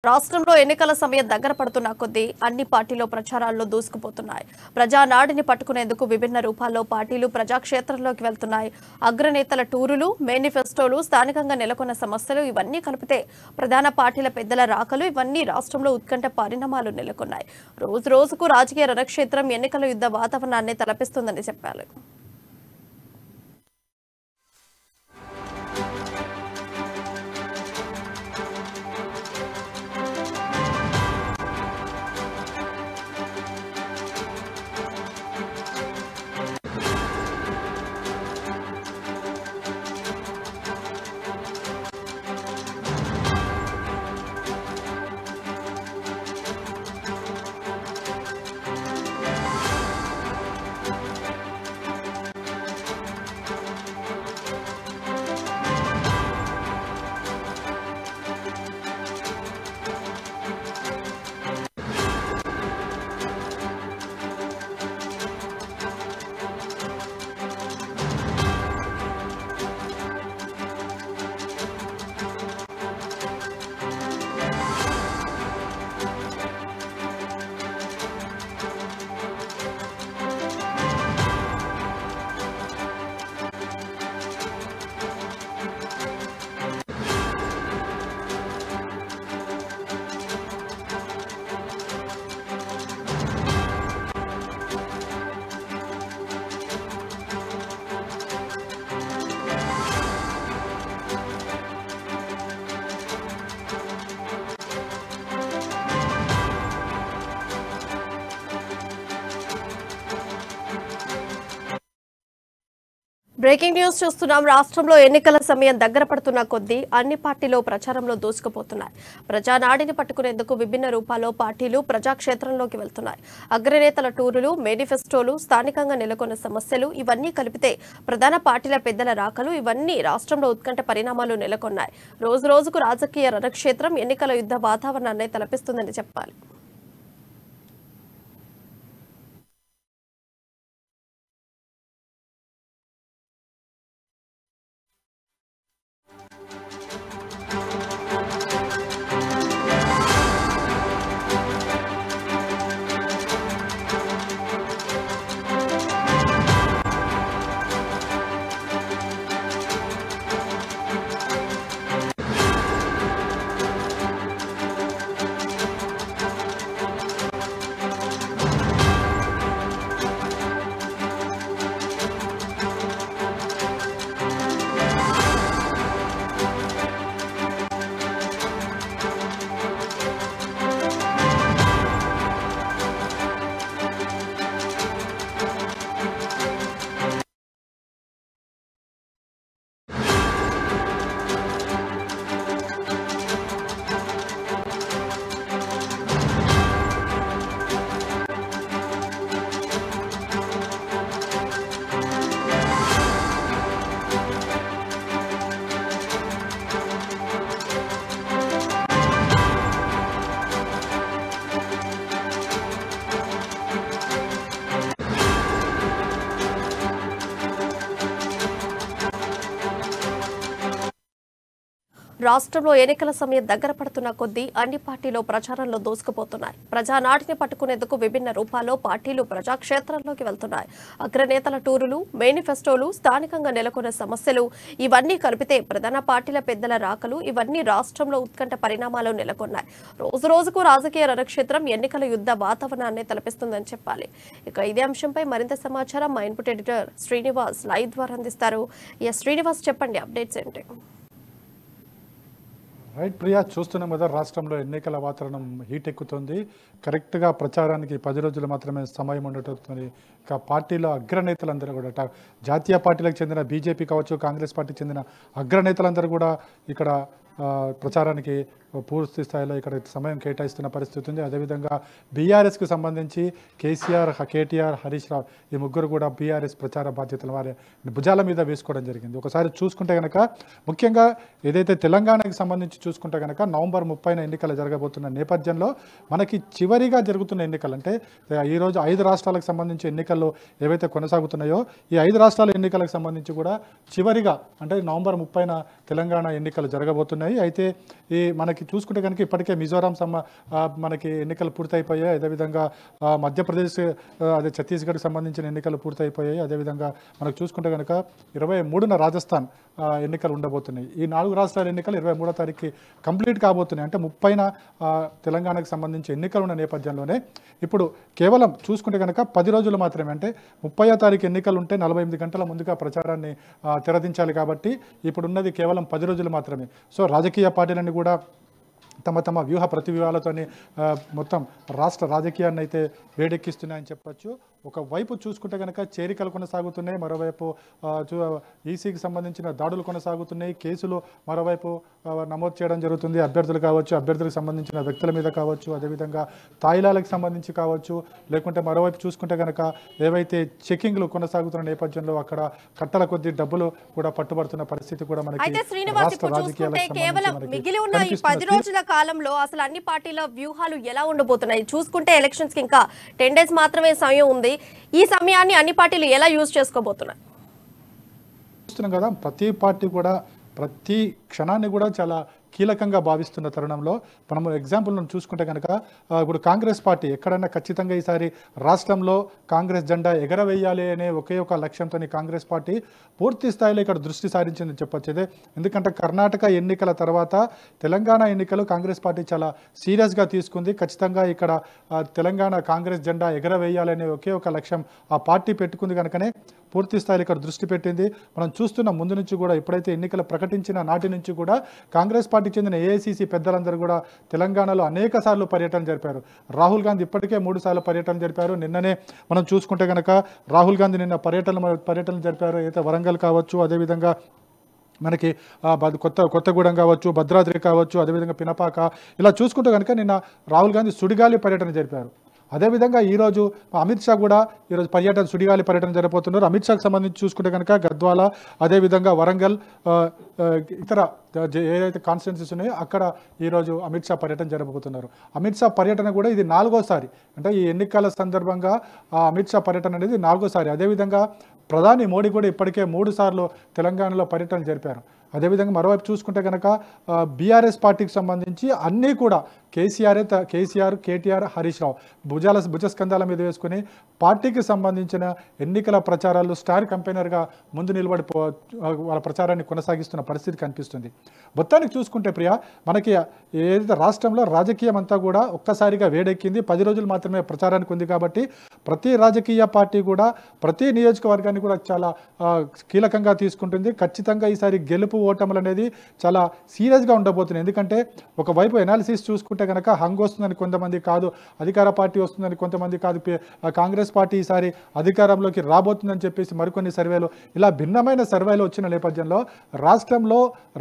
రాష్ట్రంలో ఎన్నికల సమయం దగ్గర పడుతున్న కొద్దీ అన్ని పార్టీలు ప్రచారాల్లో దూసుకుపోతున్నాయి. ప్రజానాడిని పట్టుకునేందుకు విభిన్న రూపాల్లో పార్టీలు ప్రజాక్షేత్రంలోకి వెళ్తున్నాయి. అగ్రనేతల టూరులు, మేనిఫెస్టోలు, స్థానికంగా నెలకొన్న సమస్యలు ఇవన్నీ కలిపితే ప్రధాన పార్టీల పెద్దల రాకలు ఇవన్నీ రాష్ట్రంలో ఉత్కంఠ పరిణామాలు నెలకొన్నాయి. రోజు రోజుకు రాజకీయ రణక్షేత్రం ఎన్నికల యుద్ధ వాతావరణాన్ని తలపిస్తుందని చెప్పాలి. బ్రేకింగ్ న్యూస్ చూస్తున్నాం. రాష్ట్రంలో ఎన్నికల సమయం దగ్గర పడుతున్న కొద్దీ అన్ని పార్టీలు ప్రచారంలో దూసుకుపోతున్నాయి. ప్రజానాడిని పట్టుకునేందుకు విభిన్న రూపాల్లో పార్టీలు ప్రజాక్షేత్రంలోకి వెళ్తున్నాయి. అగ్రనేతల టూరులు, మేనిఫెస్టోలు, స్థానికంగా నెలకొన్న సమస్యలు ఇవన్నీ కలిపితే ప్రధాన పార్టీల పెద్దల రాకలు ఇవన్నీ రాష్ట్రంలో ఉత్కంఠ పరిణామాలు నెలకొన్నాయి. రోజు రోజుకు రాజకీయ రణక్షేత్రం ఎన్నికల యుద్ధ వాతావరణాన్ని తలపిస్తుందని చెప్పాలి. రాష్ట్రంలో ఎన్నికల సమయం దగ్గర పడుతున్న కొద్దీ అన్ని పార్టీలు ప్రచారంలో దూసుకుపోతున్నాయి. ప్రజానాటిని పట్టుకునేందుకు విభిన్న రూపాల్లో పార్టీలు ప్రజాక్షేత్రంలోకి వెళ్తున్నాయి. అగ్రనేతల టూరులు, మేనిఫెస్టోలు, స్థానికంగా నెలకొన్న సమస్యలు ఇవన్నీ కలిపితే ప్రధాన పార్టీల పెద్దల రాకలు ఇవన్నీ రాష్ట్రంలో ఉత్కంఠ పరిణామాలు నెలకొన్నాయి. రోజు రోజుకు రాజకీయ రణక్షేత్రం ఎన్నికల యుద్ధ వాతావరణాన్ని తలపిస్తుందని చెప్పాలి. ఇక ఇదే అంశంపై మరింత సమాచారం మా ఇన్పుట్ ఎడిటర్ శ్రీనివాస్ లైవ్ ద్వారా అందిస్తారు. శ్రీనివాస్, చెప్పండి, అప్డేట్స్ ఏంటి? రైట్ ప్రియా, చూస్తున్నాం కదా, రాష్ట్రంలో ఎన్నికల వాతావరణం హీట్ ఎక్కుతుంది. కరెక్ట్గా ప్రచారానికి 10 రోజులు మాత్రమే సమయం ఉండటం. ఇక పార్టీలో అగ్రనేతలందరూ కూడా జాతీయ పార్టీలకు చెందిన బీజేపీ కావచ్చు, కాంగ్రెస్ పార్టీకి చెందిన అగ్రనేతలందరూ కూడా ఇక్కడ ప్రచారానికి పూర్తి స్థాయిలో ఇక్కడ సమయం కేటాయిస్తున్న పరిస్థితి ఉంది. అదేవిధంగా బీఆర్ఎస్కి సంబంధించి కేసీఆర్, కేటీఆర్, హరీష్ రావు ఈ ముగ్గురు కూడా బీఆర్ఎస్ ప్రచార బాధ్యతలు వారి భుజాల మీద వేసుకోవడం జరిగింది. ఒకసారి చూసుకుంటే కనుక ముఖ్యంగా ఏదైతే తెలంగాణకి సంబంధించి చూసుకుంటే కనుక నవంబర్ 30న ఎన్నికలు జరగబోతున్న నేపథ్యంలో మనకి చివరిగా జరుగుతున్న ఎన్నికలు అంటే ఈరోజు 5 రాష్ట్రాలకు సంబంధించి ఎన్నికలు ఏవైతే కొనసాగుతున్నాయో ఈ 5 రాష్ట్రాల ఎన్నికలకు సంబంధించి కూడా చివరిగా అంటే నవంబర్ 30న తెలంగాణ ఎన్నికలు జరగబోతున్నాయి. అయితే ఈ మనకి మనకి చూసుకుంటే కనుక ఇప్పటికే మిజోరాం మనకి ఎన్నికలు పూర్తయిపోయాయి. అదేవిధంగా మధ్యప్రదేశ్ అదే ఛత్తీస్గఢ్కి సంబంధించిన ఎన్నికలు పూర్తయిపోయాయి. అదేవిధంగా మనకు చూసుకుంటే కనుక 23న రాజస్థాన్ ఎన్నికలు ఉండబోతున్నాయి. ఈ 4 రాష్ట్రాల ఎన్నికలు 23వ తారీఖుకి కంప్లీట్ కాబోతున్నాయి. అంటే 30న తెలంగాణకు సంబంధించి ఎన్నికలు ఉన్న నేపథ్యంలోనే ఇప్పుడు కేవలం చూసుకుంటే కనుక 10 రోజులు మాత్రమే, అంటే 30వ తారీఖు ఎన్నికలు ఉంటే 48 గంటల ముందుగా ప్రచారాన్ని తెరదించాలి. కాబట్టి ఇప్పుడున్నది కేవలం 10 రోజులు మాత్రమే. సో రాజకీయ పార్టీలన్నీ కూడా తమ వ్యూహ ప్రతివ్యూహాలతోని మొత్తం రాష్ట్ర రాజకీయాన్ని అయితే వేడెక్కిస్తున్నాయని చెప్పొచ్చు. ఒకవైపు చూసుకుంటే కనుక చేరికలు కొనసాగుతున్నాయి, మరోవైపు ఈసీకి సంబంధించిన దాడులు కొనసాగుతున్నాయి, కేసులు మరోవైపు నమోదు చేయడం జరుగుతుంది. అభ్యర్థులు కావచ్చు, అభ్యర్థులకు సంబంధించిన వ్యక్తుల మీద కావచ్చు, అదేవిధంగా తాయిలాలకు సంబంధించి కావచ్చు, లేకుంటే మరోవైపు చూసుకుంటే కనుక ఏవైతే చెకింగ్లు కొనసాగుతున్న నేపథ్యంలో అక్కడ కట్టల కొద్ది డబ్బులు కూడా పట్టుబడుతున్న పరిస్థితి కూడా మనకి రాష్ట్ర రాజకీయాలకు మిగిలి ఉన్న ఈ 10 రోజుల కాలంలో అసలు అన్ని పార్టీల వ్యూహాలు ఎలా ఉండబోతున్నాయి? చూసుకుంటే ఎలక్షన్స్ కి ఇంకా 10 డేస్ మాత్రమే సమయం ఉంది. ఈ సమయాన్ని అన్ని పార్టీలు ఎలా యూజ్ చేసుకోబోతున్నాయి? చూస్తున్నాం కదా, ప్రతి పార్టీ కూడా ప్రతి క్షణాన్ని కూడా చాలా కీలకంగా భావిస్తున్న తరుణంలో మనము ఎగ్జాంపుల్ను చూసుకుంటే కనుక ఇప్పుడు కాంగ్రెస్ పార్టీ ఎక్కడైనా ఖచ్చితంగా ఈసారి రాష్ట్రంలో కాంగ్రెస్ జెండా ఎగరవేయాలి అనే ఒకే ఒక లక్ష్యంతో కాంగ్రెస్ పార్టీ పూర్తి స్థాయిలో ఇక్కడ దృష్టి సారించిందని చెప్పొచ్చు. ఎందుకంటే కర్ణాటక ఎన్నికల తర్వాత తెలంగాణ ఎన్నికలు కాంగ్రెస్ పార్టీ చాలా సీరియస్గా తీసుకుంది. ఖచ్చితంగా ఇక్కడ తెలంగాణ కాంగ్రెస్ జెండా ఎగరవేయాలనే ఒకే ఒక లక్ష్యం ఆ పార్టీ పెట్టుకుంది కనుకనే పూర్తి స్థాయిలో ఇక్కడ దృష్టి పెట్టింది. మనం చూస్తున్న ముందు నుంచి కూడా ఎప్పుడైతే ఎన్నికలు ప్రకటించిన నాటి నుంచి కూడా కాంగ్రెస్ పార్టీకి చెందిన ఏఐసీసీ పెద్దలందరూ కూడా తెలంగాణలో అనేక సార్లు పర్యటన జరిపారు. రాహుల్ గాంధీ ఇప్పటికే 3 సార్లు పర్యటన జరిపారు. నిన్ననే మనం చూసుకుంటే కనుక రాహుల్ గాంధీ నిన్న పర్యటనలు జరిపారు. అయితే వరంగల్ కావచ్చు, అదేవిధంగా మనకి కొత్తగూడెం కావచ్చు, భద్రాద్రి కావచ్చు, అదేవిధంగా పినపాక, ఇలా చూసుకుంటే కనుక నిన్న రాహుల్ గాంధీ సుడిగాలి పర్యటన జరిపారు. అదేవిధంగా ఈరోజు అమిత్ షా కూడా ఈరోజు సుడిగాలి పర్యటన జరగబోతున్నారు. అమిత్ షాకి సంబంధించి చూసుకుంటే కనుక గద్వాల, అదేవిధంగా వరంగల్, ఇతర ఏదైతే కాన్స్టిట్యున్సీస్ ఉన్నాయో అక్కడ ఈరోజు అమిత్ షా పర్యటన జరగబోతున్నారు. అమిత్ షా పర్యటన కూడా ఇది 4వసారి, అంటే ఈ ఎన్నికల సందర్భంగా అమిత్ షా పర్యటన అనేది 4వసారి. అదేవిధంగా ప్రధాని మోడీ కూడా ఇప్పటికే 3 సార్లు తెలంగాణలో పర్యటన జరిపారు. అదేవిధంగా మరోవైపు చూసుకుంటే కనుక బీఆర్ఎస్ పార్టీకి సంబంధించి అన్నీ కూడా కేసీఆర్, కేటీఆర్, హరీష్ రావు భుజస్కంధాల మీద వేసుకుని పార్టీకి సంబంధించిన ఎన్నికల ప్రచారాల్లో స్టార్ కంపెయినర్గా ముందు నిలబడి వాళ్ళ ప్రచారాన్ని కొనసాగిస్తున్న పరిస్థితి కనిపిస్తుంది. మొత్తానికి చూసుకుంటే ప్రియా, మనకి ఏదైతే రాష్ట్రంలో రాజకీయం అంతా కూడా ఒక్కసారిగా వేడెక్కింది. 10 రోజులు మాత్రమే ప్రచారానికి ఉంది కాబట్టి ప్రతి రాజకీయ పార్టీ కూడా ప్రతి నియోజకవర్గాన్ని కూడా చాలా కీలకంగా తీసుకుంటుంది. ఖచ్చితంగా ఈసారి గెలుపు ఓటములు అనేది చాలా సీరియస్గా ఉండబోతుంది. ఎందుకంటే ఒకవైపు ఎనాలిసిస్ చూసుకుంటే కనుక హంగ్ వస్తుందని కొంతమంది, కాదు అధికార పార్టీ వస్తుందని కొంతమంది, కాదు కాంగ్రెస్ పార్టీ ఈసారి అధికారంలోకి రాబోతుందని చెప్పేసి మరికొన్ని సర్వేలు, ఇలా భిన్నమైన సర్వేలు వచ్చిన నేపథ్యంలో రాష్ట్రంలో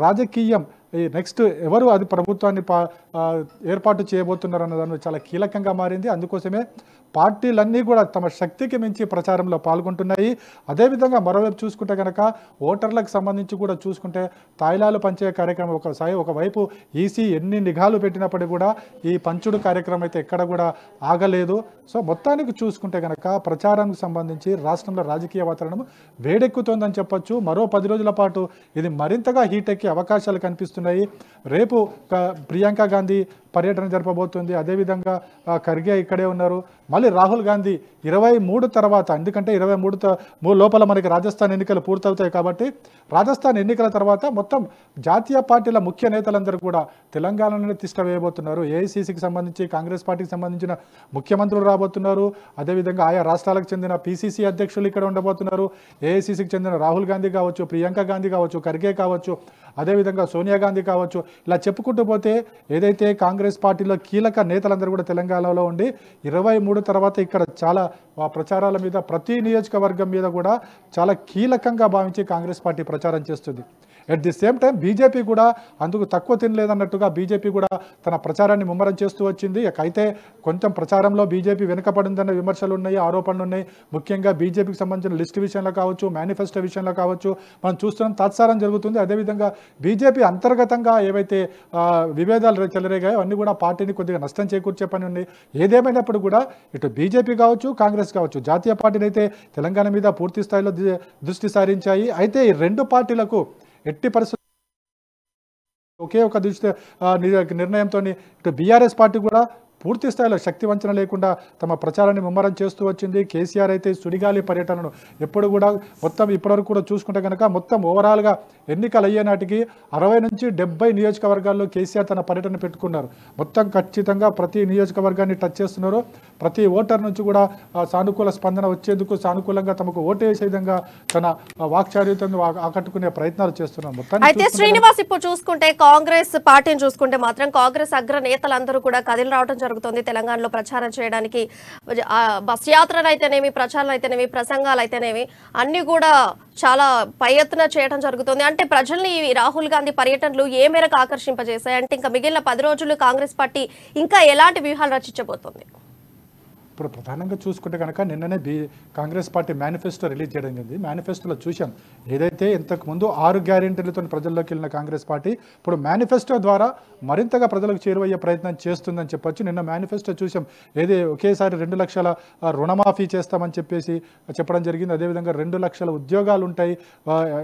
రాజకీయం నెక్స్ట్ ఎవరు అది ప్రభుత్వాన్ని ఏర్పాటు చేయబోతున్నారు అన్న దాని చాలా కీలకంగా మారింది. అందుకోసమే పార్టీలన్నీ కూడా తమ శక్తికి మించి ప్రచారంలో పాల్గొంటున్నాయి. అదేవిధంగా మరోవైపు చూసుకుంటే కనుక ఓటర్లకు సంబంధించి కూడా చూసుకుంటే తాయిలాలు పంచే కార్యక్రమం ఒకవైపు ఈసీ ఎన్ని నిఘాలు పెట్టినప్పటికీ కూడా ఈ పంచుడు కార్యక్రమం అయితే ఎక్కడ కూడా ఆగలేదు. సో మొత్తానికి చూసుకుంటే కనుక ప్రచారానికి సంబంధించి రాష్ట్రంలో రాజకీయ వాతావరణం వేడెక్కుతోందని చెప్పొచ్చు. మరో 10 రోజుల పాటు ఇది మరింతగా హీట్ ఎక్కే అవకాశాలు కనిపిస్తున్నాయి. రేపు ప్రియాంక గాంధీ పర్యటన జరపబోతుంది. అదేవిధంగా ఖర్గే ఇక్కడే ఉన్నారు. మళ్ళీ రాహుల్ గాంధీ 23 తర్వాత, ఎందుకంటే 23 లోపల మనకి రాజస్థాన్ ఎన్నికలు పూర్తవుతాయి కాబట్టి రాజస్థాన్ ఎన్నికల తర్వాత మొత్తం జాతీయ పార్టీల ముఖ్య నేతలందరూ కూడా తెలంగాణలోనే తిష్ట వేయబోతున్నారు. ఏఐసీసీకి సంబంధించి కాంగ్రెస్ పార్టీకి సంబంధించిన ముఖ్యమంత్రులు రాబోతున్నారు. అదేవిధంగా ఆయా రాష్ట్రాలకు చెందిన పీసీసీ అధ్యక్షులు ఇక్కడ ఉండబోతున్నారు. ఏఐసీసీకి చెందిన రాహుల్ గాంధీ కావచ్చు, ప్రియాంక గాంధీ కావచ్చు, ఖర్గే కావచ్చు, అదేవిధంగా సోనియా గాంధీ కావచ్చు, ఇలా చెప్పుకుంటూ పోతే ఏదైతే కాంగ్రెస్ పార్టీలో కీలక నేతలందరూ కూడా తెలంగాణలో ఉండి 23 తర్వాత ఇక్కడ చాలా ప్రచారాల మీద ప్రతి నియోజకవర్గం మీద కూడా చాలా కీలకంగా భావించి కాంగ్రెస్ పార్టీ ప్రచారం చేస్తుంది. At the same time BJP కూడా అందుకు తక్కువ తినలేదన్నట్టుగా బీజేపీ కూడా తన ప్రచారాన్ని ముమ్మరం చేస్తూ వచ్చింది. అయితే కొంచెం ప్రచారంలో బీజేపీ వెనుకబడిందన్న విమర్శలు ఉన్నాయి, ఆరోపణలు ఉన్నాయి. ముఖ్యంగా బీజేపీకి సంబంధించిన లిస్ట్ విషయంలో కావచ్చు, మేనిఫెస్టో విషయంలో కావచ్చు మనం చూస్తున్నాం తాత్సారం జరుగుతుంది. అదేవిధంగా బీజేపీ అంతర్గతంగా ఏవైతే విభేదాలు చెలరేగాయో అన్నీ కూడా పార్టీని కొద్దిగా నష్టం చేకూర్చే పని ఉంది. ఏదేమైనప్పుడు కూడా ఇటు బీజేపీ కావచ్చు, కాంగ్రెస్ కావచ్చు, జాతీయ పార్టీలు అయితే తెలంగాణ మీద పూర్తి స్థాయిలో దృష్టి సారించాయి. అయితే ఈ రెండు పార్టీలకు ఎట్టి పరిస్థితుల్లో ఒకే ఒక నిర్ణయంతో ఇటు బీఆర్ఎస్ పార్టీ కూడా పూర్తి స్థాయిలో శక్తి వంచన లేకుండా తమ ప్రచారాన్ని ముమ్మరం చేస్తూ వచ్చింది. కేసీఆర్ అయితే సుడిగాలి పర్యటనను ఎప్పుడు కూడా మొత్తం ఇప్పటివరకు కూడా చూసుకుంటే కనుక మొత్తం ఓవరాల్గా ఎన్నికలు అయ్యే నాటికి 60 నుంచి 70 నియోజకవర్గాల్లో కేసీఆర్ తన పర్యటన పెట్టుకున్నారు. మొత్తం ఖచ్చితంగా ప్రతి నియోజకవర్గాన్ని టచ్ చేస్తున్నారు. ప్రతి ఓటర్ నుంచి కూడా సానుకూల స్పందన వచ్చేందుకు, సానుకూలంగా తమకు ఓటు వేసే విధంగా తన వాక్చార్యతను ఆకట్టుకునే ప్రయత్నాలు చేస్తున్నారు. మొత్తం అయితే శ్రీనివాస్ ఇప్పుడు చూసుకుంటే కాంగ్రెస్ పార్టీని చూసుకుంటే మాత్రం కాంగ్రెస్ అగ్ర నేతలందరూ కూడా కదిలి రావడం జరుగుతుంది. తెలంగాణలో ప్రచారం చేయడానికి బస్ యాత్రలు అయితేనేమి, ప్రచారాలు అయితేనేమి, ప్రసంగాలు అయితేనేమి అన్ని కూడా చాలా పై ఎత్తున చేయడం జరుగుతుంది. అంటే ప్రజల్ని రాహుల్ గాంధీ పర్యటనలు ఏ మేరకు ఆకర్షింపజేశాయి అంటే ఇంకా మిగిలిన 10 రోజులు కాంగ్రెస్ పార్టీ ఇంకా ఎలాంటి వ్యూహాలు రచించబోతుంది? ఇప్పుడు ప్రధానంగా చూసుకుంటే కనుక నిన్ననే కాంగ్రెస్ పార్టీ మేనిఫెస్టో రిలీజ్ చేయడం జరిగింది. మేనిఫెస్టోలో చూసాం ఏదైతే ఇంతకుముందు 6 గ్యారెంటీలతో ప్రజల్లోకి వెళ్ళిన కాంగ్రెస్ పార్టీ ఇప్పుడు మేనిఫెస్టో ద్వారా మరింతగా ప్రజలకు చేరువయ్యే ప్రయత్నం చేస్తుందని చెప్పొచ్చు. నిన్న మేనిఫెస్టో చూసాం ఏది ఒకేసారి 2 లక్షల రుణమాఫీ చేస్తామని చెప్పేసి చెప్పడం జరిగింది. అదేవిధంగా 2 లక్షల ఉద్యోగాలు ఉంటాయి,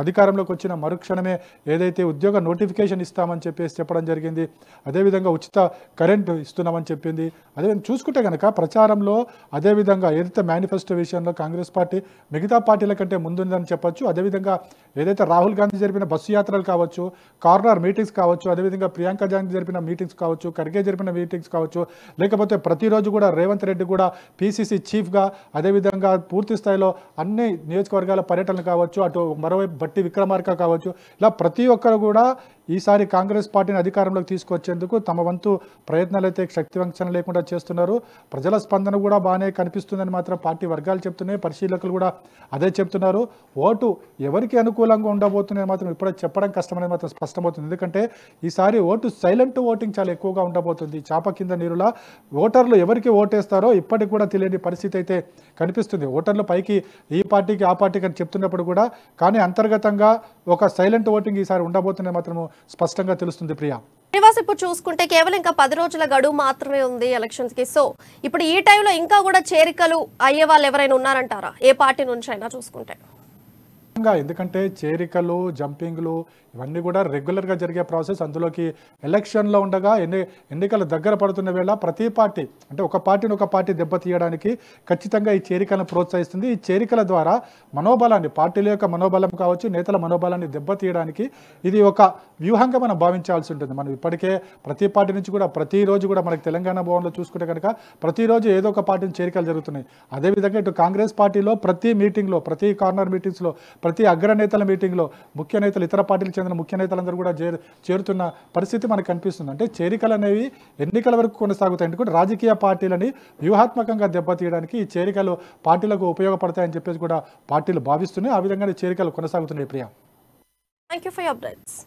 అధికారంలోకి వచ్చిన మరుక్షణమే ఏదైతే ఉద్యోగ నోటిఫికేషన్ ఇస్తామని చెప్పేసి చెప్పడం జరిగింది. అదేవిధంగా ఉచిత కరెంటు ఇస్తున్నామని చెప్పింది. అదేవిధంగా చూసుకుంటే కనుక ప్రచారంలో అదేవిధంగా ఏదైతే మేనిఫెస్టో విషయంలో కాంగ్రెస్ పార్టీ మిగతా పార్టీల కంటే ముందుందని చెప్పొచ్చు. అదేవిధంగా ఏదైతే రాహుల్ గాంధీ జరిపిన బస్సు యాత్రలు కావచ్చు, కార్నర్ మీటింగ్స్ కావచ్చు, అదేవిధంగా ప్రియాంక గాంధీ జరిపిన మీటింగ్స్ కావచ్చు, ఖర్గే జరిపిన మీటింగ్స్ కావచ్చు, లేకపోతే ప్రతిరోజు కూడా రేవంత్ రెడ్డి కూడా పీసీసీ చీఫ్గా అదేవిధంగా పూర్తి స్థాయిలో అన్ని నియోజకవర్గాల పర్యటనలు కావచ్చు, అటు మరోవైపు బట్టి విక్రమార్క కావచ్చు, ఇలా ప్రతి ఒక్కరు కూడా ఈసారి కాంగ్రెస్ పార్టీని అధికారంలోకి తీసుకొచ్చేందుకు తమ వంతు ప్రయత్నాలు అయితే శక్తివంచన లేకుండా చేస్తున్నారు. ప్రజల స్పందన కూడా బాగానే కనిపిస్తుందని మాత్రం పార్టీ వర్గాలు చెప్తున్నాయి, పరిశీలకులు కూడా అదే చెప్తున్నారు. ఓటు ఎవరికి అనుకూలంగా ఉండబోతున్నాయి మాత్రం ఇప్పుడే చెప్పడం కష్టమనేది మాత్రం స్పష్టమవుతుంది. ఎందుకంటే ఈసారి ఓటు సైలెంట్ ఓటింగ్ చాలా ఎక్కువగా ఉండబోతుంది. చాప కింద నీరులా ఓటర్లు ఎవరికి ఓటేస్తారో ఇప్పటికి కూడా తెలియని పరిస్థితి అయితే కనిపిస్తుంది. ఓటర్లు పైకి ఈ పార్టీకి ఆ పార్టీకి అని చెప్తున్నప్పుడు కూడా కానీ అంతర్గతంగా ఒక సైలెంట్ ఓటింగ్ ఈసారి ఉండబోతున్నది మాత్రము స్పష్టంగా తెలుస్తుంది. ప్రియా శ్రీనివాస్ ఇప్పుడు చూసుకుంటే కేవలం ఇంకా 10 రోజుల గడువు మాత్రమే ఉంది ఎలక్షన్స్ కి. సో ఇప్పుడు ఈ టైంలో ఇంకా కూడా చేరికలు అయ్యే వాళ్ళు ఎవరైనా ఉన్నారంటారా ఏ పార్టీ నుంచి అయినా చూసుకుంటే? ఎందుకంటే చేరికలు, జంపింగ్లు ఇవన్నీ కూడా రెగ్యులర్గా జరిగే ప్రాసెస్. అందులోకి ఎలక్షన్లో ఉండగా ఎన్నికల దగ్గర పడుతున్న వేళ ప్రతి పార్టీ అంటే ఒక పార్టీని ఒక పార్టీ దెబ్బతీయడానికి ఖచ్చితంగా ఈ చేరికలను ప్రోత్సహిస్తుంది. ఈ చేరికల ద్వారా మనోబలాన్ని, పార్టీల యొక్క మనోబలం కావచ్చు, నేతల మనోబలాన్ని దెబ్బతీయడానికి ఇది ఒక వ్యూహంగా మనం భావించాల్సి ఉంటుంది. మనం ఇప్పటికే ప్రతి పార్టీ నుంచి కూడా ప్రతిరోజు కూడా మనకి తెలంగాణ భవన్లో చూసుకుంటే కనుక ప్రతిరోజు ఏదో ఒక పార్టీని చేరికలు జరుగుతున్నాయి. అదేవిధంగా ఇటు కాంగ్రెస్ పార్టీలో ప్రతి మీటింగ్లో, ప్రతి కార్నర్ మీటింగ్స్లో, ప్రతి అగ్రనేతల మీటింగ్లో ముఖ్య నేతలు, ఇతర పార్టీలకు చెందిన ముఖ్య నేతలందరూ కూడా చేరుతున్న పరిస్థితి మనకు కనిపిస్తుంది. అంటే చేరికలు అనేవి ఎన్నికల వరకు కొనసాగుతాయి. ఎందుకంటే రాజకీయ పార్టీలని వ్యూహాత్మకంగా దెబ్బతీయడానికి ఈ చేరికలు పార్టీలకు ఉపయోగపడతాయని చెప్పేసి కూడా పార్టీలు భావిస్తున్నాయి. ఆ విధంగానే చేరికలు కొనసాగుతున్నాయి. Priya, thank you for your updates.